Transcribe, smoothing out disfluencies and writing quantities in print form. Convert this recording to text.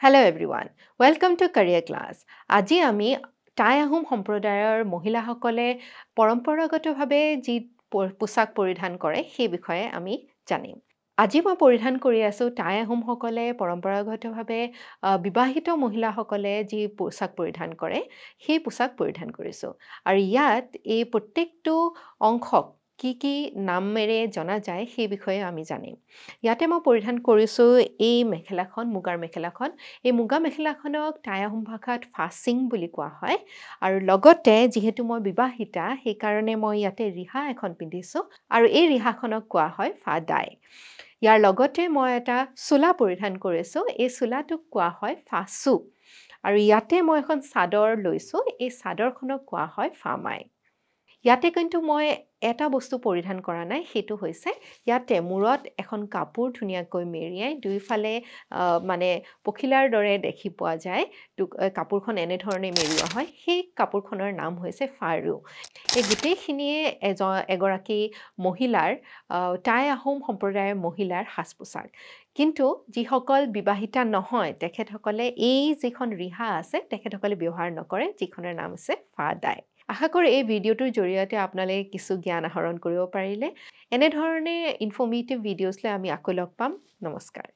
Hello everyone, welcome to Career Class. আজি আমি টাই আহোম সম্প্ৰদায়ৰ মহিলাসকলে পৰম্পৰাগতভাৱে যি পোছাক পৰিধান কৰে সেই বিষয়ে আমি জানিম। আজি মই পৰিধান কৰি আছোঁ টাই আহোমসকলে পৰম্পৰাগতভাৱে বিবাহিত মহিলাসকলে যি পোছাক পৰিধান কৰে সেই পোছাক পৰিধান কৰিছোঁ। আৰু ইয়াত এই প্ৰত্যেকটো অংশক কি নামেৰে জনা যায় সেই বিষয়ে আমি জানিম। ইয়াতে মই পৰিধান কৰিছোঁ এই মেখেলাখন, মুগাৰ মেখেলাখন। এই মুগা মেখেলাখনক টাই আহোম ভাষাত ফাচিং বুলি কোৱা হয়। আৰু লগতে যিহেতু মই বিবাহিতা সেইকাৰণে মই ইয়াতে ৰিহা এখন পিন্ধিছোঁ আৰু এই ৰিহাখনক কোৱা হয় ফাদাই। ইয়াৰ লগতে মই এটা চোলা পৰিধান কৰিছোঁ। এই চোলাটোক কোৱা হয় ফাচু। আৰু ইয়াতে মই এখন চাদৰ লৈছোঁ। এই চাদৰখনক কোৱা হয় ফামাই। ইয়াতে কিন্তু মই এটা বস্তু পৰিধান কৰা নাই, সেইটো হৈছে ইয়াতে মূৰত এখন কাপোৰ ধুনীয়াকৈ মেৰিয়াই দুইফালে মানে পখিলাৰ দৰে দেখি পোৱা যায়। কাপোৰখন এনেধৰণে মেৰিওৱা হয়। সেই কাপোৰখনৰ নাম হৈছে ফাৰু। এই গোটেইখিনিয়ে এগৰাকী মহিলাৰ টাই আহোম সম্প্ৰদায়ৰ মহিলাৰ সাজ পোছাক। কিন্তু যিসকল বিবাহিতা নহয় তেখেতসকলে এই যিখন ৰিহা আছে তেখেতসকলে ব্যৱহাৰ নকৰে, যিখনৰ নাম হৈছে ফাদাই। আশা কৰোঁ এই ভিডিঅ'টোৰ জৰিয়তে আপোনালোকে কিছু জ্ঞান আহৰণ কৰিব পাৰিলে। এনেধৰণে ইনফৰ্মেটিভ ভিডিঅ'ছ লৈ আমি আকৌ লগ পাম। নমস্কাৰ।